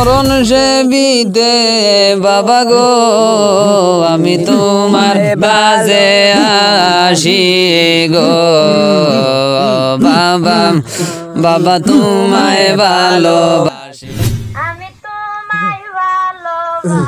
চরণ সেবিতে বাবা গো আমি তোমার বাজে আসি গো বাবা বাবা তোমায় ভালোবাসি আমি তোমায় ভালোবাসি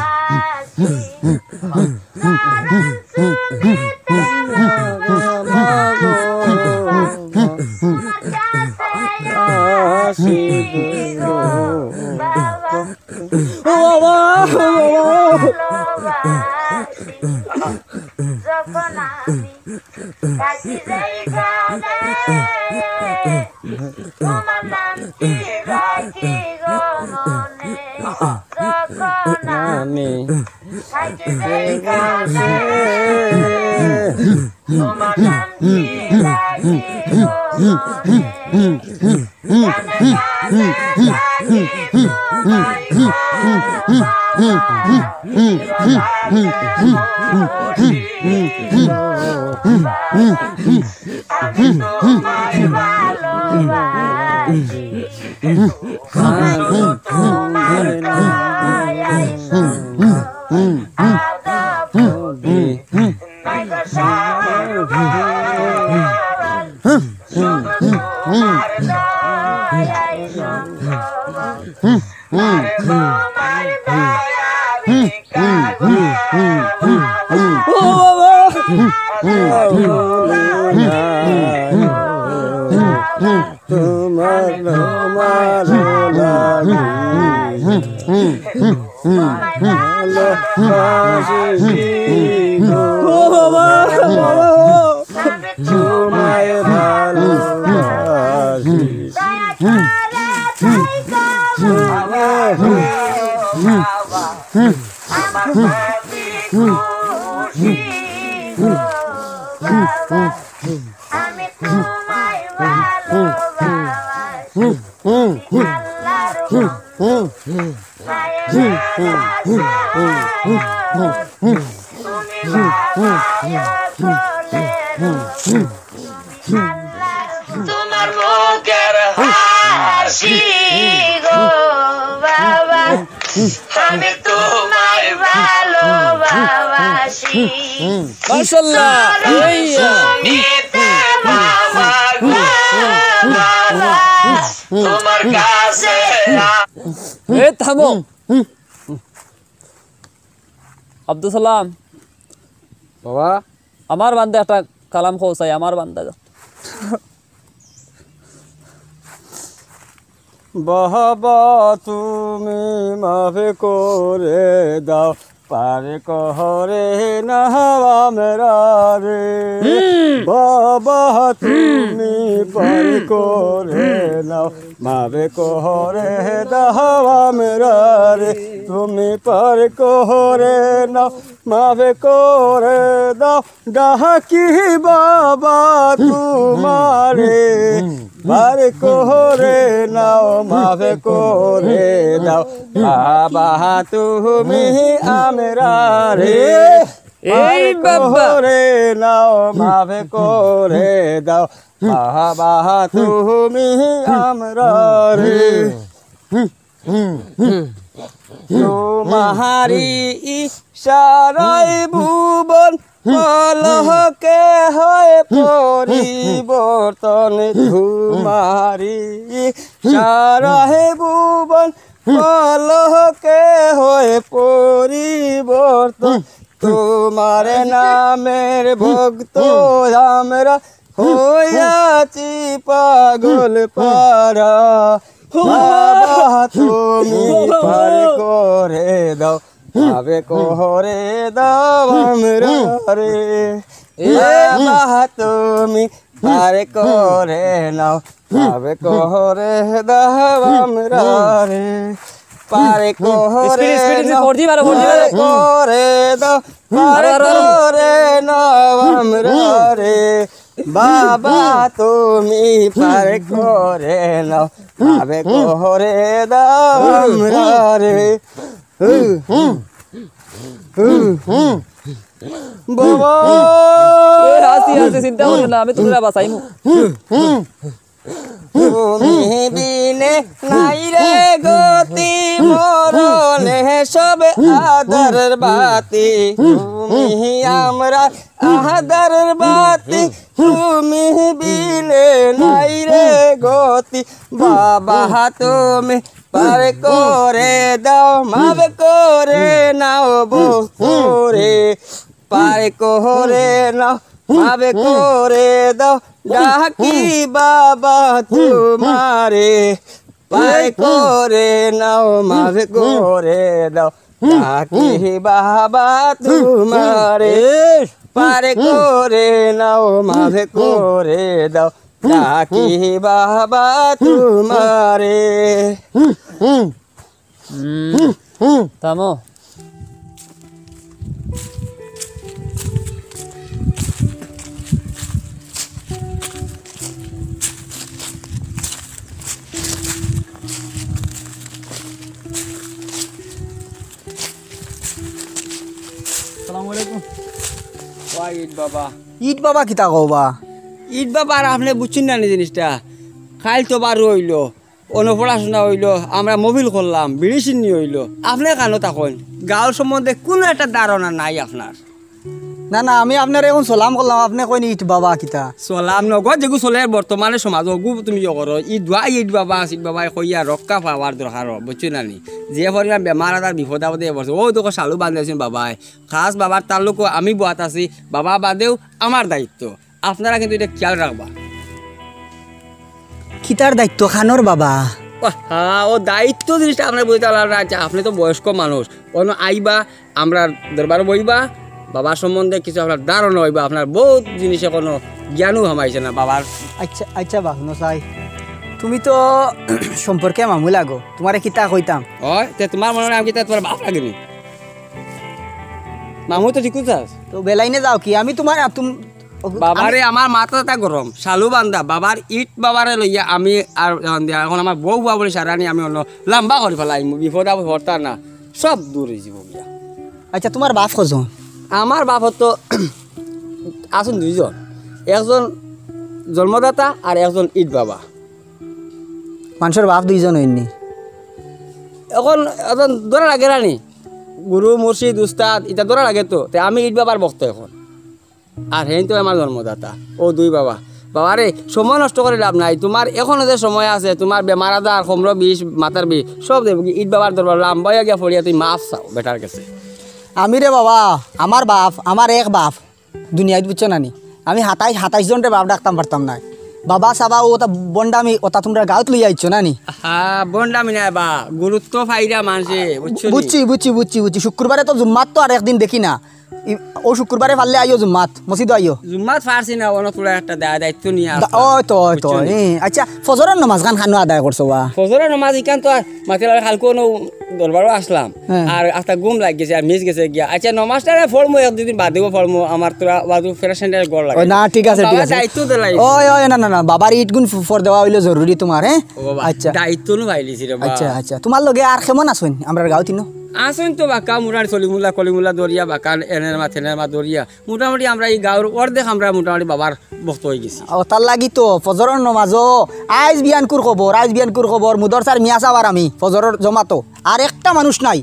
যখন আমি কাছে যাই গানে তোমার নামটি রাখি গো মনে যখন আমি কাছে যাই গানে তোমার নামটি রাখি গো মনে তোমার মুখের হাসি গো বাবা আমি তোমায় ভালোবাসি মাশাআল্লাহ তোমার কাছে থামো আব্দুল সালাম বাবা আমার বান্দা একটা কালাম খোসাই আমার বান্দা বাবা তুমি মাফে করে দাও পারে কহরে না মেরা রে বাবা তুমি পারে করে নাও মাফে কহরে দাও মেরা রে তুমি পারে কহরে নাও মাফে করে দাও ডাকি বাবা তোমারে পারে করে নাও মাফে করে দাও বাবা তুমি আমরা রে এই করে নাও মাফে করে দাও বাবা তুমি আমরা রে তোমারি ইশারায় ভুবন পলকে হয় পরিবর্তন তোমারি ইশারায় ভুবন পলকে হয় পরিবর্তন তোমার নামের ভক্ত আমরা হইয়াছি পাগল পারা বাবা তুমি পার করে দাও ভাবে করে দাও আমরা রে বাবা তুমি পার করে নাও ভাবে করে দাও আমরা রে পারে করে করে দাও পারে করে নাও আমরা রে বাবা তুমি পার করে নাও ভাবে করে দাও আমরা রে বাবা হাসি হাসি চিন্তা করো না আমি তোমরা বাঁচাইমু তুমি বিনে নাই রে গতি মরণে সবে আদরের বাতি তুমি আমরা আদরের বাতি তুমি বিনে নাই রে গতি বাবা তুমি পার করে দাও মাফ করে নাও বরে পার করে নাও মাফ করে দাও ডাকি বাবা তোমারে পার করে নাও মাফ করে দাও ডাকি বাবা তোমারে পার করে নাও মাফ করে দাও ডাকি বাবা তোমারে থামো। আসসালামু আলাইকুম। ওয়া ঈদ বাবা ইট বাবা কিতা কবা? ঈদ বাবা আর আপনি বুঝছেন না নি জিনিসটা খাইল তো বার হইলো অন্য পড়াশোনা হইলো আমরা মোবিল করলাম বিড়ি চিনি হইলো আপনি কেন তখন গাঁওর সম্বন্ধে কোনো একটা ধারণা নাই আপনার না না আমি আপনার এখন সালাম করলাম, আপনি কইন ইট বাবা কিতা? চলাম নগদ যেগু চলে বর্তমানে সমাজ অগু তুমি করো ঈদ বাবা কইয়া রক্ষা পাওয়ার দরকার বুঝছো না নি যে পরিমাণ বেমার আদার বিপদ আপদে বসে ও তোকে চালু বান্ধাইছেন বাবাই খাস বাবার তাল্লুক আমি বাত আছি বাবা বাদেও আমার দায়িত্ব আপনারা কিন্তু এটা খেয়াল রাখবা কিতার দায়িত্ব খানোর বাবা? হ্যাঁ ও দায়িত্ব জিনিসটা আপনার বুঝতে পারলাম না আচ্ছা আপনি তো বয়স্ক মানুষ অন্য আইবা আমরা দরবার বইবা বাবার সম্বন্ধে কিছু আপনার ধারণা হইবা আপনার বহুত জিনিসে কোনো জ্ঞানও হামাইছে না বাবার আচ্ছা আচ্ছা বাহনো চাই তুমি তো সম্পর্কে মামু লাগো, তোমারে কিতা কইতাম? হয় তে তোমার মনে হয় আমি কি তোমার বাপ লাগেনি মামু তো ঠিক আছিস তো বেলাইনে যাও কি আমি তোমার বাবারে আমার মাথাটা গরম শালু বান্দা বাবার ইট বাবারে লইয়া আমি আর এখন আমার বউ বাবা বলে সারানি আমি অন্য লম্বা করে ফেলাই বিপদ আপদ হরতা না সব দূর হয়ে যাব গিয়া আচ্ছা তোমার বাপ কজন? আমার বাপর তো আসুন দুইজন একজন জন্মদাতা আর একজন ইট বাবা মানুষের বাপ দুইজন হইনি এখন এখন দৌড়া লাগে রানি গুরু মুর্শিদ উস্তাদ এটা দৌড়া লাগে তো আমি ইট বাবার বক্ত এখন আর হেন তো আমার জন্মদাতা ও দুই বাবা বাবারে সময় নষ্ট করে লাভ নাই তোমার এখনো যে সময় আছে তোমার বেমার আদার কমর বিষ মাথার বিষ সব দেব ইট বাবার দরবার লাম্বাইয়া গিয়া ফরিয়া তুমি মাফ চাও বেটার কাছে আমি রে বাবা আমার বাপ আমার এক বাপ দুনিয়ায় বুঝছো নানি আমি 27 জনরে বাপ ডাকতাম পারতাম না বাবা সাবা ওটা বন্ডামি ওটা তোমরা গাঁত লইয়া আইছো নানি হ্যাঁ বন্ডামি নাই বা গুরুত্ব ফাইরা মানছে বুঝছি বুঝছি বুঝছি বুঝছি শুক্রবারে তো জুম্মাত তো আর একদিন দেখি না ও শুক্রবারে পারলে আইও জুম্মাত মসজিদ আইও জুম্মাত ফারছি না অনেক তোলা একটা দায়িত্ব নিয়ে ওই তো ওই তো আচ্ছা ফজরের নামাজ খান খানো আদায় করছো বা ফজরের নামাজ ইকান তো মাতিলা খালকো দরবারও আসলাম আর একটা ঘুম লাগ গেছে আর মিস গেছে গিয়া আচ্ছা নমাজটা ফলমু এক দুদিন বাদ দিব ফলমু আমার তোরা বাদু ফেরাসেন্টার গড় লাগে না ঠিক আছে ঠিক আছে দায়িত্ব দিলাই ওই ওই না না না বাবার ইট গুণ ফর দেওয়া হইলো জরুরি তোমার হ্যাঁ আচ্ছা দায়িত্ব নো ভাইলিছি রে আচ্ছা আচ্ছা তোমার লগে আর কেমন আছেন আমরা গাঁও তিনো আসুন তো বাঁকা মুরানি চলিমুল্লা কলিমুল্লা দরিয়া বাঁকা থেনের মা দরিয়া মোটামুটি আমরা এই গাঁর অর্ধেক আমরা মোটামুটি বাবার বক্ত হয়ে গেছি ও তার লাগি তো ফজরের নমাজও আইজ বিয়ানকুর খবর মুদরসার মিয়া সাবার আমি ফজরের জমাতো আর একটা মানুষ নাই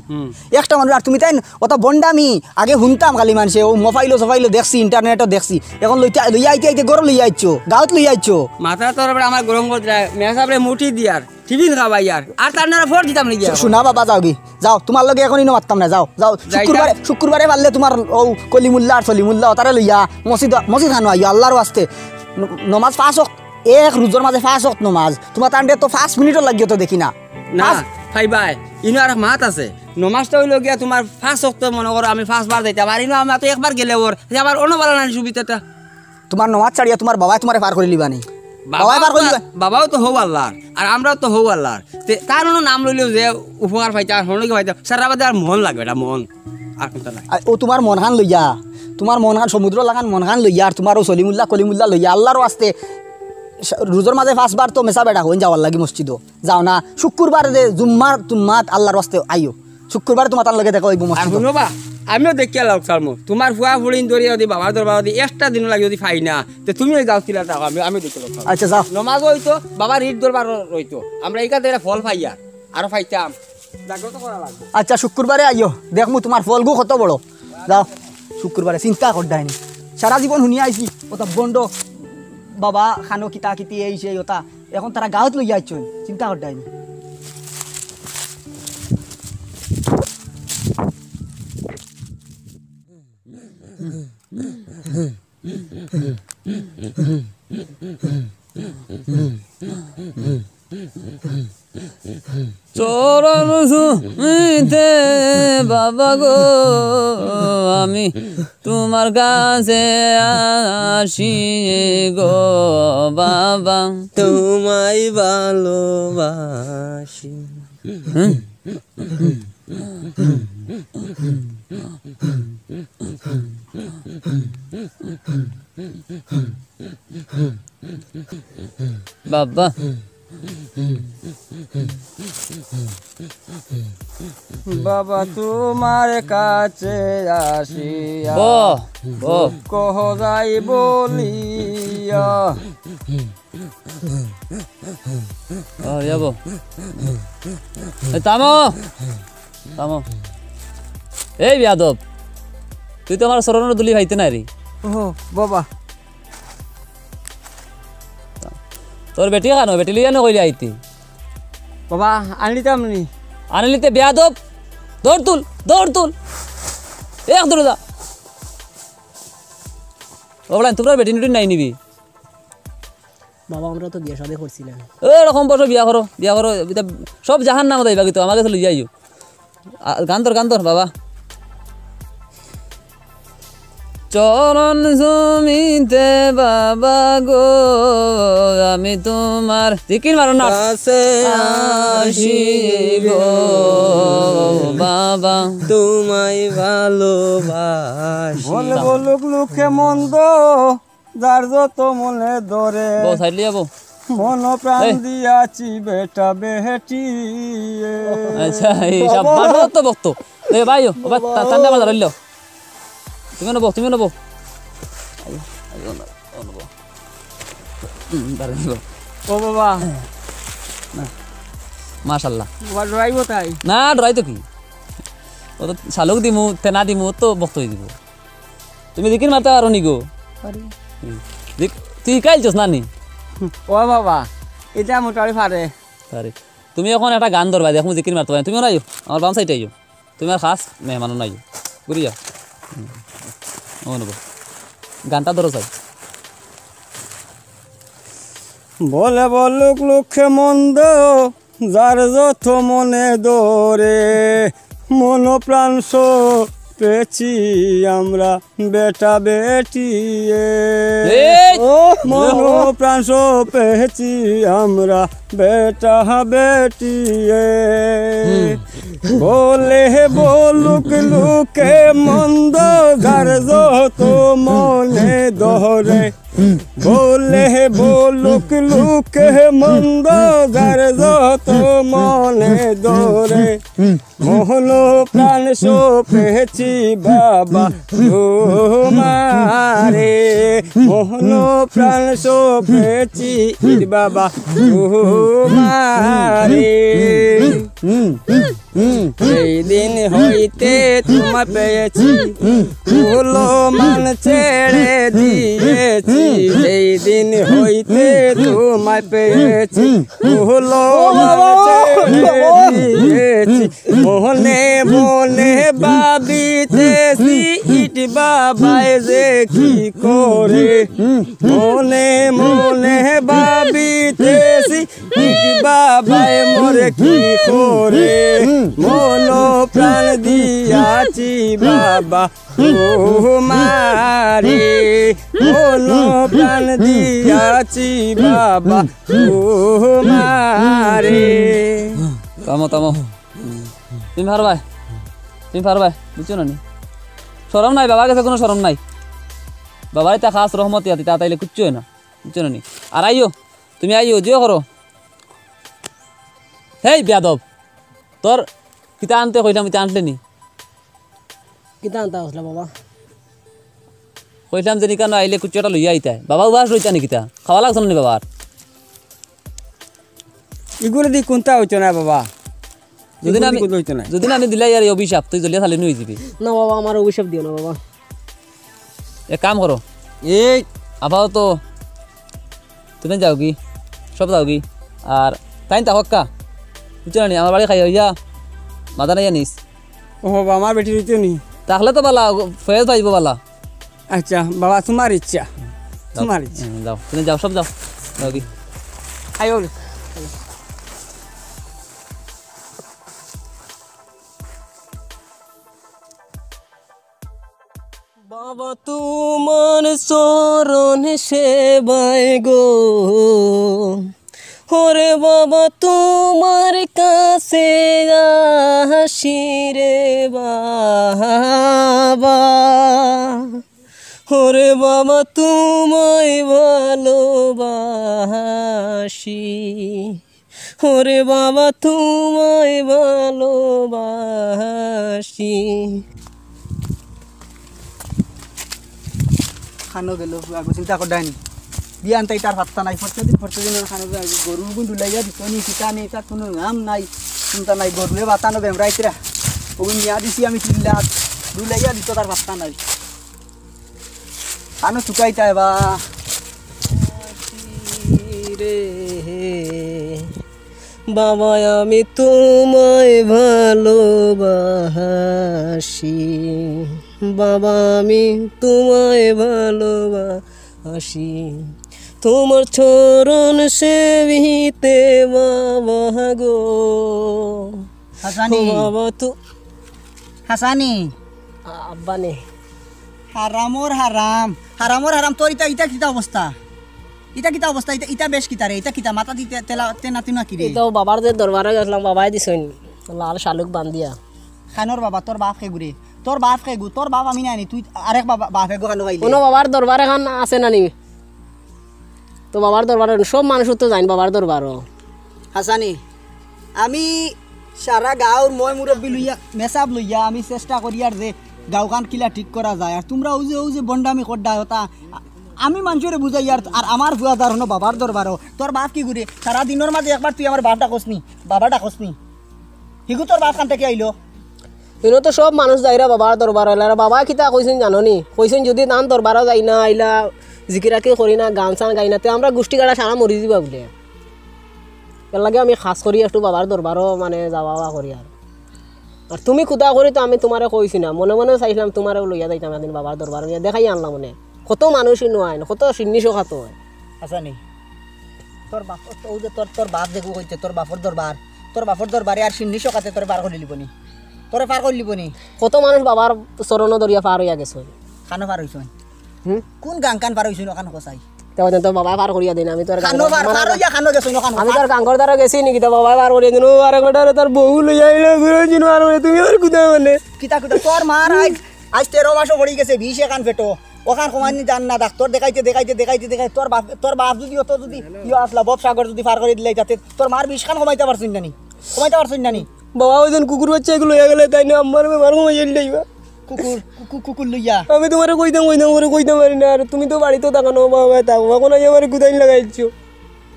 একটা মানুষ আর তুমি তাই ওটা বন্ডামি আগে শুনতাম খালি মানুষে ও মোবাইলো সফাইলো দেখছি ইন্টারনেটও দেখছি এখন লইয়া আইতে গরম লইয়া আইছো গাঁত লইয়া আইছো মাথা তোর আমার গরম করতে মেয়া সাবরে মুঠি দিয়ার টিফিন খাবাই আর তার না ফোর দিতাম নাকি শোনা বাবা যাও কি যাও তোমার লগে এখনই মারতাম না যাও যাও শুক্রবারে পারলে তোমার ও কলিমুল্লা আর সলিমুল্লা তারে লইয়া মসজিদ খানো আইয়া আল্লাহর ওয়াস্তে নমাজ 5 ওয়াক্ত এক রোজার মাঝে 5 ওয়াক্ত নমাজ তোমার তান্ডে তো 5 মিনিটও লাগিও তো দেখি না না ভাই ইনো আর মাত আছে নমাজটা হইল গিয়া তোমার 5 ওয়াক্ত মনে করো আমি 5 বার যাইতাম আর ইনো আমি তো একবার গেলে ওর আবার অন্যবার না সুবিধাটা তোমার নমাজ ছাড়িয়া তোমার বাবা তোমারে পার করে লিবানি বাবাও তো হৌ আল্লাহ আর আমরাও তো হৌ আল্লাহ তার নাম লইলেও যে উপকার পাইতে আর হনকে পাইতে সারা বাদে আর মন লাগবে এটা মন আর কোনটা নাই ও তোমার মনখান লইয়া তোমার মনখান সমুদ্র লাগান মনখান লইয়া আর তোমার ও সলিমুল্লাহ কলিমুল্লাহ লইয়া আল্লাহর ওয়াস্তে রোজার মাঝে 5 বার তো মেসা বেটা হইন যাওয়ার লাগি মসজিদও যাও না শুক্রবার যে জুম্মার তুম্মাত আল্লাহর ওয়াস্তে আইও শুক্রবার তোমার তার লগে দেখা হইব মসজিদ শুনো বা আমিও দেখিয়া লাগ চালমু তোমার ফুয়া ফুড়িন ধরিয়া যদি বাবার দরবার যদি একটা দিন লাগে যদি ফাই না তো তুমি ওই গাঁও ছিলা থাকো আমি দেখি লাগ আচ্ছা যাও নমাজ হইতো বাবার ঈদ দরবার রইতো আমরা এইখান থেকে ফল ফাইয়া আরো ফাইতাম জাগ্রত করা লাগবে আচ্ছা শুক্রবারে আইও দেখমু তোমার ফলগু কত বড় যাও শুক্রবারে চিন্তা করদাইনি সারা জীবন শুনি আইছি ওটা বন্ড বাবা খানো কিতা কিতি এই সেই ওটা এখন তারা গাঁৱত লই আইছন চিন্তা করদাইনি চরণ সুমিতে বাবা গো আমি তোমার কাছে আসি গো বাবা তোমায় ভালোবাসি বাবা বাবা তোমার কাছে আসিয়া ও ও কহ যাই বলিয়া যাবো থামো থামো এই বিয়াদব তুই তো আমার সরণের দুলি ভাইতে না রে ও বাবা তোর বেটি কেন বেটি লিয়া নকইলে আইতি বাবা আনিতাম নি আনলিতে বেয়াদব দৌড় তুল এক দৌড় যা ওবলা তোমরা বেটি নুটি নাই নিবি বাবা আমরা তো বিয়ে শাদী করছিলাম এরকম বসো বিয়া করো এটা সব জাহান নাম দেয় বাকি তো আমাকে তো লই যাইও গান তোর বাবা চরণ জমিতে বাবা গো আমি তোমার জিকির মারো না আসি গো বাবা তোমায় ভালোবাসি বলে বলুক লোকে মন্দ যার যত মনে ধরে বউ সাইড লিয়া বউ মন প্রাণ দিয়াছি বেটা বেটি আচ্ছা এই সব বক্ত বক্ত এ ভাইও ও তান্ডা বাজার হইলো তুমি নেবো ও বাবা মাশাল্লাহ বাবা ডরাইব তাই না ডরাই তো কি ও তো শালুক দিমু তেনা দিমু তো বক্ত হয়ে দিব তুমি দিকিন মারতে পারো নি গো তুই কাইলছস নানি ও বাবা এটা মোটামুটি পারে আরে তুমি এখন একটা গান ধরবা দেখো জিকির মারতে পারি তুমি আইও আমার বাম সাইডে আইও তুমি আর খাস মেহমানও নাই ঘুরি যাও ও নেব গানটা ধরো চাই বলে বলুক লোকে মন্দ যার যত মনে ধরে মন প্রাণ পেছি আমরা বেটা বেটি মন প্রাণ পেছি আমরা বেটা বেটি বলে বলুক লোকে মন্দ যার যত মনে ধরে বলে বলুক লোকে মন্দ যার যত মনে ধরে মোহন প্রাণ পেছি বাবা তোমারে মোহন প্রাণ পেছি বাবা তোমারে সেই দিন হইতে তোমার পেয়েছি ফুলো মান ছেড়ে দিয়েছি সেই দিন হইতে তোমার পেয়েছি ফুলো মান ছেড়ে দিয়েছি মনে মনে ভাবিতেছি ইট বাবাই যে কি করে মনে মনে ভাবিতেছি ইট বাবাই মোরে কি করে মন প্রাণ দিয়াছি বাবা তোমারে মন প্রাণ দিয়াছি বাবা তোমারে তামো তুমি পারবাই বুঝছো না নি শরম নাই বাবার কাছে কোনো শরম নাই বাবার এটা খাস রহমত ইয়াতি তা তাইলে কুচ্ছু না বুঝছো না নি আর আইও তুমি আইও জিও করো হেই বেয়াদব তোর কিতা আনতে কইলাম ইতা আনলে নি কিতা আনতা হসলা বাবা কইলাম যে নিকান আইলে কুচিটা লইয়া আইতাই বাবা উবাস রইতা নি কিতা খাওয়া লাগছ না বাবার এগুলো দি কোনটা হইতো না বাবা যদি না আমি এগুলো হইতো না যদি না আমি দিলাই আর এই অভিশাপ তুই জলিয়া চালি নই যাবি না বাবা আমার অভিশাপ দিও না বাবা এক কাম করো এই আপাতত তুমি যাও কি সব যাও কি আর তাই তা হক্কা বুঝছো না নি আমার বাড়ি খাই হইয়া মাথা নাই জানিস ও বাবা আমার বেটি হইতো নি তাহলে তো বালা ফয়েজ পাইব বালা আচ্ছা বাবা তোমার ইচ্ছা তোমার ইচ্ছা যাও তুমি যাও সব যাও যাও কি আয়ো বাবা তোমার চরণ সেবায় গো ওরে বাবা তোমার কাছে আসি রে বাবা ওরে বাবা তোমায় ভালোবাসি ওরে বাবা তোমায় ভালোবাসি খানো গেল আগো চিন্তা করডানি বিয়ান তাই তার পাত্তা নাই প্রত্যেকদিন খানো গরু গুণ দুলাইয়া দিতনি কিতা নেই তার কোনো নাম নাই চিন্তা নাই গরুয়ে বাতানো বেমরাইতরা ওগুন নিয়া দিছি আমি চিল্লা দুলাইয়া দিত তার পাত্তা নাই খানো চুকাইতা বা রে বাবা আমি তোমায় ভালোবাসি বাবা আমি তোমায় ভালোবাসি তোমার চরণ সেবিতে বাবা গো হাসানি বাবা তো হাসানি আব্বা নে হারামর হারাম তোর ইটা ইটা কিতা অবস্থা ইটা বেশ কিতা রে ইটা কিতা মাথা দিতে তেলা তেনা তিনা কি রে এটাও বাবার যে দরবারে গেছিলাম বাবাই দিছেন লাল শালুক বান্ধিয়া খানোর বাবা তোর বাপ খেগুরে তোর বাপ খেগু তোর বাপ আমি নাই তুই আরেক বাপ খেগু খানো খাইলি কোনো বাবার দরবার এখন আছে না নি তো বাবার দরবার সব মানুষ তো জান বাবার দরবারও হাসানি আমি সারা গাঁওর মই মুরব্বী লইয়া মেসাব লইয়া আমি চেষ্টা করি আর যে গাঁওখান কিলা ঠিক করা যায় আর তোমরা ও যে বন্ডামি করডা হতা আমি মানুষের বুঝাই আর আমার জুয়াদার হনো বাবার দরবারও তোর বাপ কি ঘুরে সারা দিনের মাঝে একবার তুই আমার বাপটা কসনি বাবাটা কসনি হিগু তোর বাপ খান থেকে আইলো এনে তো সব মানুষ যাইরা বাবার দরবার হইলা বাবা কিতা কইছেন জানো নি কইছেন যদি তান দরবারও যাই না আইলা জিকিরাকে করি না গান চান গাই না তে আমরা গোষ্ঠী গাড়া সারা মরি দিবা বলে এর লাগে আমি খাস করি একটু বাবার দরবারও মানে যাওয়া করি আর তুমি খুদা করি তো আমি তোমারে কইছি না মনে মনে চাইছিলাম তোমারে লইয়া যাইতাম একদিন বাবার দরবার দেখাই আনলাম মনে কত মানুষই নয় কত সিন্নিশো খাত হয় হাসানি তোর বাপ ও যে তোর বাপ দেখু কইতে তোর বাপর দরবারে আর সিন্নিশো কাতে তোর পার করে লিবনি তোরে পার করে লিবনি কত মানুষ বাবার চরণ দরিয়া পার হইয়া গেছে খানো পার হইছ হুম কোন গান কান পার হইছ ওখান কসাই তেমন তো বাবা পার করিয়া দিন আমি তোর খানো পার হইয়া খানো গেছ ওখান আমি তোর গাঙ্গর দ্বারা গেছি নাকি তো বাবা পার করিয়া দিন আর একবার তোর বউ লইয়া আইলা গুরুজিন আর তুমি আর কোথায় মানে কিতা তোর মার আজ 13 মাসও পড়ি গেছে 20 এখান পেটো ওখান কমানি জান না ডাক্তার দেখাইতে তোর বাপ যদি অত যদি ইয়ে আসলা বব সাগর যদি পার করে দিলে যাতে তোর মার 20 খান কমাইতে পারছিস নানি বাবা ওই দিন কুকুর বাচ্চা এগুলো লইয়া গেলে তাই না আমার বেমার কমাই যাইবা কুকুর লইয়া আমি তোমার কইতাম পারি না আর তুমি তো বাড়িতেও দেখানো বাবা থাকো এখন আমার গুদাই লাগাইছো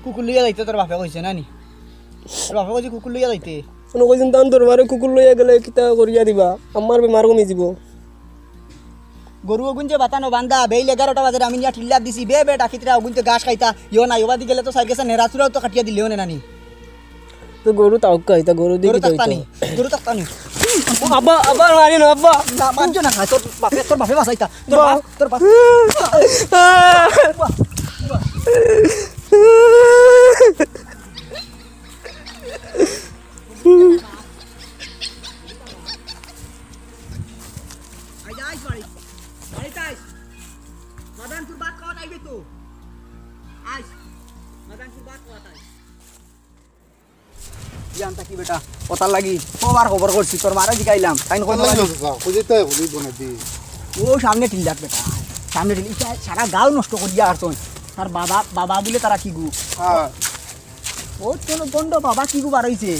কুকুর লইয়া যাইতে তোর বাপে কইছে নানি তোর বাপে কইছে কুকুর লইয়া যাইতে কোনো কইছেন তান তোর বারে কুকুর লইয়া গেলে কিতা করিয়া দিবা আমার বেমার কমে যাব গরু গুঞ্জে বাতানো বান্দা বেইল 11টা বাজে আমি নিয়া ঠিল্লা দিছি বে ডাকিতরা গুঞ্জে ঘাস খাইতা ইও না ইবাদি গেলে তো সাইড গেছে নেরাচুরাও তো কাটিয়া দিলেও না নানি তো গরু তাও কইতা গরু দেখি তো গরু তাকানি আব্বা আবার মারি না আব্বা না মানছো না তোর বাপে বাসাইতা তোর বাপ জানতা কি বেটা ওতার লাগি কবার খবর করছি তোর মারা জিকাইলাম তাই ও সামনে টিল যাক বেটা সামনে টিল সারা গাঁও নষ্ট করিয়া আর তার বাবা বলে তারা কি গু ও তোর বন্ধ বাবা কি গু বাড়াইছে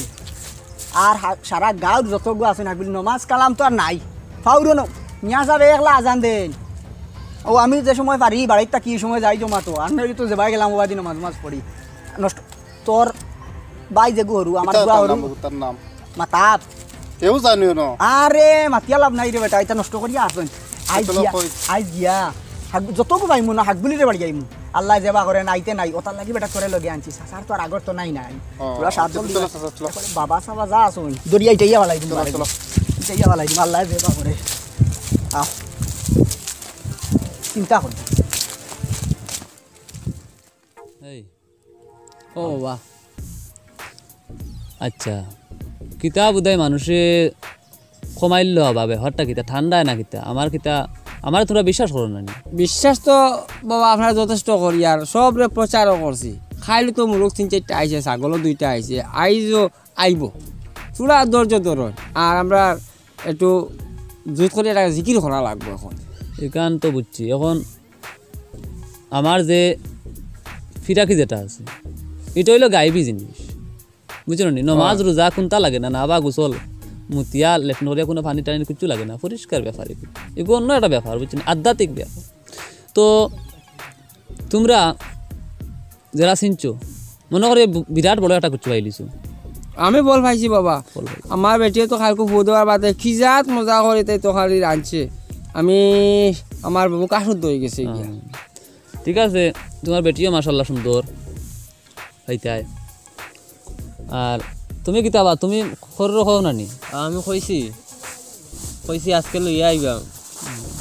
আর সারা গাঁও যত গু আছে না বলি নমাজ কালাম তো আর নাই মিয়া সাহেব একলা আজান দেন ও আমি যে সময় পারি বাড়িতে কি সময় যাই জমা তো আর নই তো যাবাই গেলাম ওবা দিন মাঝ পড়ি নষ্ট তোর বাই যে গরু আমার তার গুয়া গরু নাম তার নাম মাতাপ কেউ জানিও না আরে মাতিয়া লাভ নাই রে বেটা এটা নষ্ট করিয়া আসবেন চলো কই। আইজ গিয়া যতকু পাইমু না হাক বুলি রে বাড়ি যাইমু আল্লাহ যেবা করে নাইতে নাই ওটার লাগি বেটা করে লগে আনছি সাসার তো আর আগর তো নাই নাই পুরা সাত জল চলো চলো চলো বাবা সাবা যা আসুন দরিয়া ইটাইয়া বালাই দিম চলো ইটাইয়া বালাই দিম আল্লাহ যেবা করে আ চিন্তা কর এই ও বাবা আচ্ছা কিতা বোধহয় মানুষে কমাইল ভাবে হরটা কিতা ঠান্ডায় না কিতা আমার তোরা বিশ্বাস করো না নি? বিশ্বাস তো বাবা আপনারা যথেষ্ট করি আর সবরে প্রচারও করছি খাইলে তো মুরগ 3-4টা আইছে ছাগলও 2টা আইছে আইজও আইব পুরা ধৈর্য ধরুন আর আমরা একটু জুত করে এটা জিকির করা লাগবো এখন এখান তো বুঝছি এখন আমার যে ফিরাকি যেটা আছে এটা হইলো গাইবি জিনিস বুঝলো নি নমাজ রোজা কোনটা লাগে না বা গোসল মুতিয়া লেফনরিয়া কোনো পানি টানি কিছু লাগে না পরিষ্কার ব্যাপার এগুলো অন্য একটা ব্যাপার বুঝছেন আধ্যাত্মিক ব্যাপার তো তোমরা যারা চিনছো মনে করে বিরাট বড় একটা কিছু পাইলিছো আমি বল পাইছি বাবা আমার বেটিয়ে তো খালকু ফু দেওয়ার বাদে খিজাত মজা করে তাই তো খালি রাঁধছে আমি আমার বাবু কাশুর দই গেছে গিয়া ঠিক আছে তোমার বেটিও মাশাল্লাহ সুন্দর হইতায় আর তুমি কিতাবা তুমি খরর খাও না নি আমি কইছি আজকে লইয়া আইবা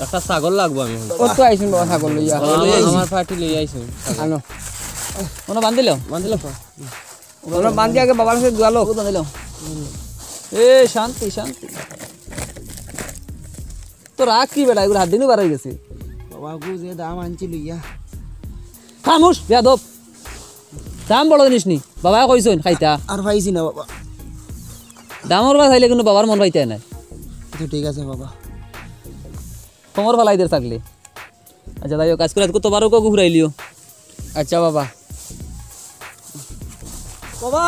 একটা ছাগল লাগবো আমি কত আইছেন বাবা ছাগল লইয়া আমার পার্টি লইয়া আইছি আনো কোনো বান্ধিল ওরা বান্ধি আগে বাবার কাছে দুয়ালো বান্ধিল এ শান্তি শান্তি তো রাগ কি বেটা এগুলো হাত দিনই বার হয়ে গেছে বাবা গু যে দাম আনছি লইয়া খামুশ বেয়াদব দাম বড় জিনিস নি বাবা কইছেন খাইতা আর পাইছি না বাবা দামর বা খাইলে কিন্তু বাবার মন পাইতে নাই তো ঠিক আছে বাবা কোমর ফালাই দের থাকলে আচ্ছা তাই কাজ করে কত বারো কো ঘুরাইলিও আচ্ছা বাবা বাবা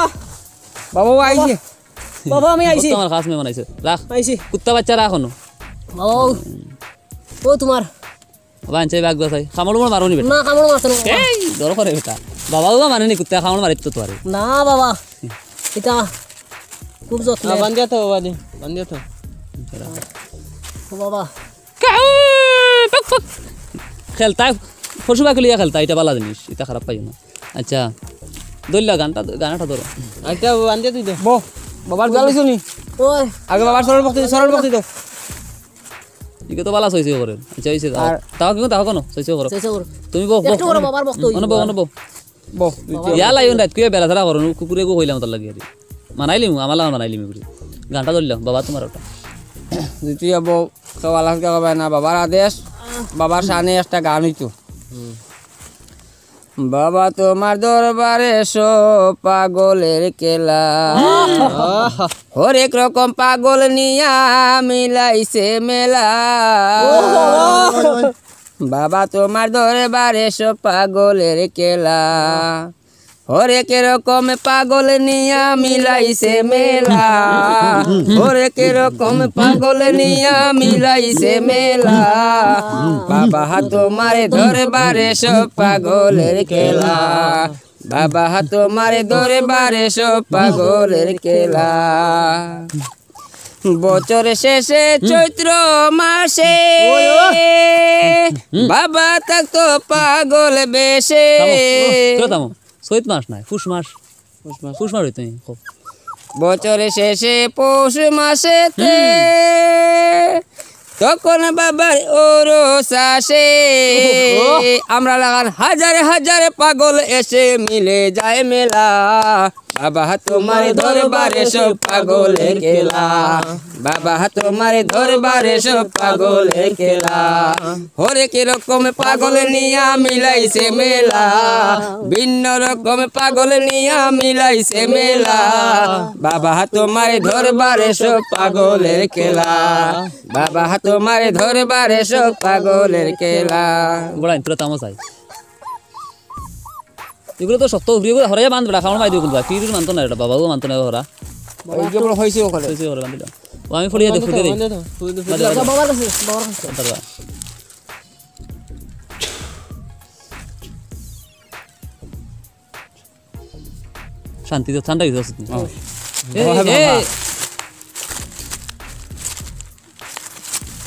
বাবা আইছে বাবা আমি আইছি আমার খাস মেহমান আইছে রাখ আইছি কুত্তা বাচ্চা রাখ এখনো বাবা ও তোমার বাবা আনছে ব্যাগ বাসাই খামড় মোড় মারো নি বেটা না কামড় মারছ না বাবা। এই দর করে বেটা বাবা বাবা মানে নি কুত্তা খামড় মারিত তো তোরে না বাবা এটা খুব যত্ন বান্ধিয়া তো বাবা দি বান্ধিয়া তো বাবা খেলতা পশু পাখি লিয়া খেলতা এটা ভালো জিনিস এটা খারাপ পাইও না আচ্ছা ধরলা গানটা ধরো আচ্ছা বান্ধিয়া তুই দে বো বাবার জ্বালাইছো নি ওই আগে বাবার সরল ভক্তি তো ইকে তো ভালো সইছে করে আচ্ছা হইছে তাও কি তাও কোনো সইছে করো চেষ্টা করো তুমি বো একটু করে বাবার বক্ত হইছে অনবো বো ইয়া লাইন রাত কুয়ে বেলা ধরা করো কুকুরে গো হইলাম তার লাগি আরে মানাইলিম আমালা মানাইলিম গুরি গানটা ধরলাম বাবা তোমার ওটা দ্বিতীয় বউ সবাই আলাদা হবে না বাবার আদেশ বাবার সামনে একটা গান হইতো বাবা তোমার দরবারে সো পাগলের কেলা হরেক রকম পাগল নিয়া মিলাইছে মেলা বাবা তোমার দরবারে সো পাগলের কেলা হরেক রকম পাগল নিয়া মিলাইছে মেলা হরেক রকম পাগল নিয়া মিলাইছে মেলা বাবা তোমার দরবারে সব পাগলের খেলা বাবা তোমার দরবারে সব পাগলের খেলা বছর শেষে চৈত্র মাসে বাবা থাকতো পাগল বেশে চৈত মাস নাই ফুস মাস হইতো খুব বছর শেষে পৌষ মাসেতে তখন বাবার ওরস আসে আমরা লাগান হাজার হাজার পাগল এসে মিলে যায় মেলা বাবা তোমার দরবারে সব পাগলের খেলা বাবা তোমার দরবারে সব পাগলের খেলা হরেক রকম পাগল নিয়া মিলাইছে মেলা ভিন্ন রকম পাগল নিয়া মিলাইছে মেলা বাবা তোমার দরবারে সব পাগলের খেলা বাবা তোমার দরবারে সব পাগলের খেলা বড় ইন্ত্র তামো চাই এগুলো তো সত্য উগরিয়ে হরে বান্ধ বেটা খাওয়া মাই দিও কুলবা কি মানতো না এটা বাবাও মানতো না হরা হয়েছে ওখানে হইছে হরে বান্ধিল ও আমি ফুড়িয়ে দেই ফুড়িয়ে দেই বাবার কাছে বাবার কাছে তারবা শান্তি তো ঠান্ডা হইছে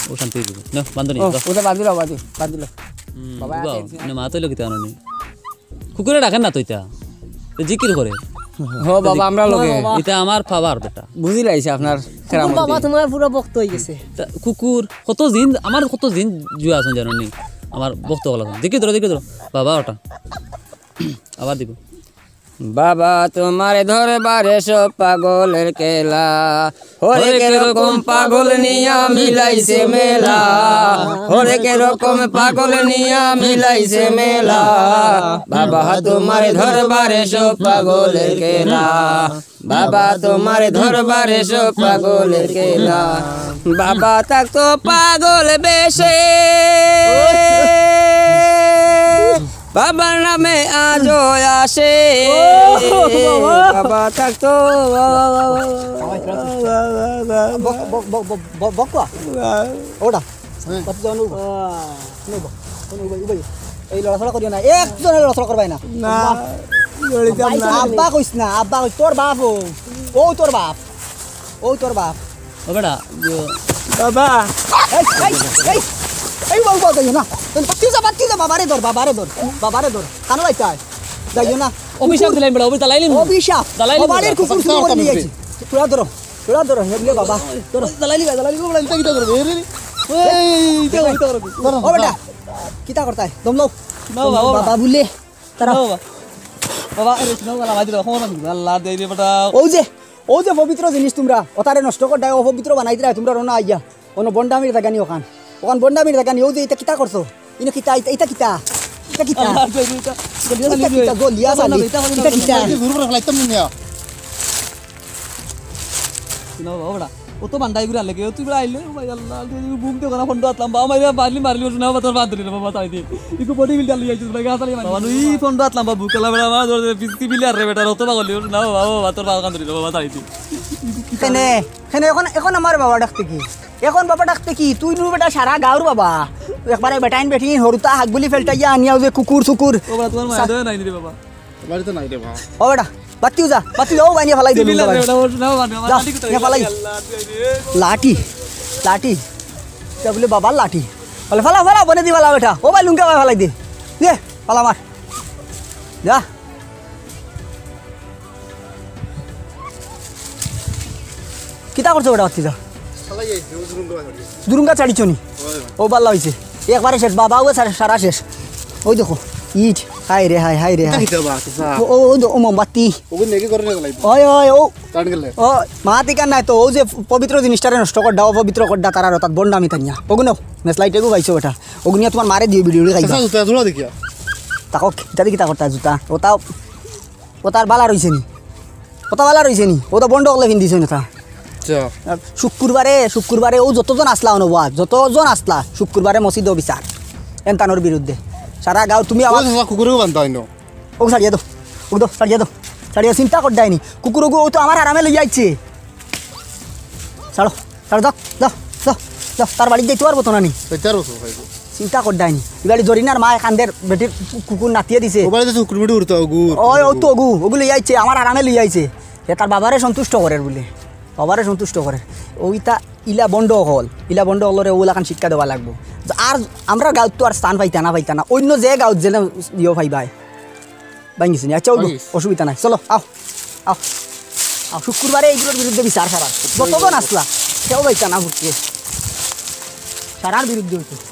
ও শান্তি হইছে না বান্ধনি ওটা বাদিল বাবা না মা তইলো কিতা আননি কুকুরে ডাকেন না তইতা জিকির করে হো বাবা আমরা লগে এটা আমার ফাবার বেটা বুঝি লাইছে আপনার কেরামত বাবা তোমার পুরো বক্ত হয়ে গেছে কুকুর কত দিন আমার কত দিন জুয়া আছেন জানি আমার বক্ত গলা জিকির ধরো বাবা ওটা আবার দিব বাবা তোমার দরবারে সব পাগলের খেলা হরেক রকম পাগল নিয়া মিলাইছে মেলা হরেক রকম পাগল নিয়া মিলাইছে মেলা বাবা তোমার দরবারে সব পাগলের খেলা বাবা তোমার দরবারে সব পাগলের খেলা বাবা থাকতো পাগল বেশে বাবার নামে আজও আসে বাবা থাকতো বকবা ওটা কত জন এই লড়াচড়া করিও না একজনে লড়াচড়া করবাই না আব্বা কইস না আব্বা কইস তোর বাপ ও তোর বাপ ও তোর বাপ ও বেটা বাবা এই এই এই এই বল বল যাইও না তুই পাচ্ছি যা বাবারে ধর কানো লাইতা যাইও না অভিশাপ দিলাম বেটা অভিশাপ লাইলিম অভিশাপ দালাইলি বাবারের কুকুর শুরু করে নিয়ে আইছি তোরা ধরো হেবলে বাবা ধরো দালাইলি বড় এটা কিটা করবে ও বেটা কিটা করতাই দম লও নাও বাবা বাবা বলে তারা বাবা আরে নাও বাবা মাইদি রাখো না আল্লাহ দেই রে বেটা ও যে পবিত্র জিনিস তোমরা ওতারে নষ্ট কর দাও অপবিত্র বানাই দিরা তোমরা রনা আইয়া কোন বন্ডামির জায়গা নি ওখান বন্ডামির জায়গা নি ও যে এটা কিটা করছো ইনো কিটা এটা কিটা আল্লাহ দেই এটা কিটা গলিয়া সালি এটা কিটা জোর করে ফেলাইতাম নিয়া নাও বাবা বেটা ও তো বান্দাই গুলা লাগে তুই বেটা আইলে ও ভাই আল্লাহ দেই বুক দে করা ফন্ড আতলাম বাবা মাইরা মারলি না বাবা তোর বাদ দিলি বাবা তাই দি ইকো বডি বিল্ডার লই আইছিস ভাই গাছালি বাবা নুই ফন্ড আতলাম বাবু কলা বেটা মা ধরে পিসি বিলিয়ার রে বেটা রতো বাগলি না বাবা তোর বাবা কান ধরি বাবা তাই দি এখানে এখন আমার বাবা ডাকতে কি এখন বাবা ডাকতে কি তুই নু বেটা সারা গাঁর বাবা একবারে বেটাইন বেটিন হরুতা হাগবুলি ফেলটাইয়া আনিয়াও যে কুকুর সুকুর ও বেটা তোমার মায়া দেয় নাই রে বাবা বাড়িতে নাই রে ভাই ও বেটা বাতিও যা ও বানিয়ে ফেলাই দিবি বিলিয়ার রে বেটা ও নাও বাবা যা, লাঠি কত নে ফালাই। আল্লাহ দেই লাঠি তা বলে বাবার লাঠি বলে ফালা বনে দি ফালা বেটা ও ভাই লুঙ্কা ভাই ফেলাই দে ফালা মার যা কিতা করছো বেটা বাতি যা শালাই আইছে ও জুরুম করে দুরুঙ্গা চাড়িছো নি ও বাল্লা হয়েছে একবারে শেষ বাবাও সারা শেষ ওই দেখো ইট হাই রে হাই হাই কিটা বা কিসা ও মোমবাতি ওগুন নেকি করে লাইব ওই ও টান গেলে ও মাতিকার নাই তো ও যে পবিত্র জিনিসটারে নষ্ট কর দাও অপবিত্র কর দা তারা তাত বন্ডামি তানিয়া ওগুনো মেসলাইটেগু পাইছো বেটা ওগুনিয়া তোমার মারে দিয়ে ভিডিও খাইবা কিসা জুতা জোড়া দেখিয়া তাকো কিতা কিতা করতা জুতা ও তার বালা রইছে নি ওটা বালা রইছে নি ও তো বন্ড হলে পিন্ধিছে না তা আচ্ছা শুক্রবারে ও যতজন আসলা অনুবাদ যতজন আসলা শুক্রবারে মসজিদ বিচার এনতানোর বিরুদ্ধে সারা গাঁও তুমি আমার কুকুরেও বান্ধা হইন ও ছাড়িয়ে চিন্তা কর দেয়নি কুকুর ও তো আমার আরামে লই যাইছে ছাড়ো যাও তার বাড়ি যাইতে পারবো তো নানি চার বছর ভাই চিন্তা কর দেয়নি এবারে জরিনার মায় কান্দের বেটির কুকুর নাতিয়ে দিছে ও বাড়িতে কুকুর মিটু উড়তো গুর ও তো ওগু লই যাইছে আমার আরামে লই যাইছে এ তার বাবারে সন্তুষ্ট করে বলে বাবারে সন্তুষ্ট করে ওইটা ইলা বন্ধ হলরে ওলাখান শিক্ষা দেওয়া লাগবো আর আমরা গাঁত তো আর স্থান পাইতা না অন্য যে গাঁত যেন ইয়ে পাইবাই ভাঙিছে নি আচ্ছা অসুবিধা নাই চলো আও শুক্রবারে এইগুলোর বিরুদ্ধে বিচার সারা যতজন আসলা সেও পাইতা না ঘুরতে সারার বিরুদ্ধে হইতো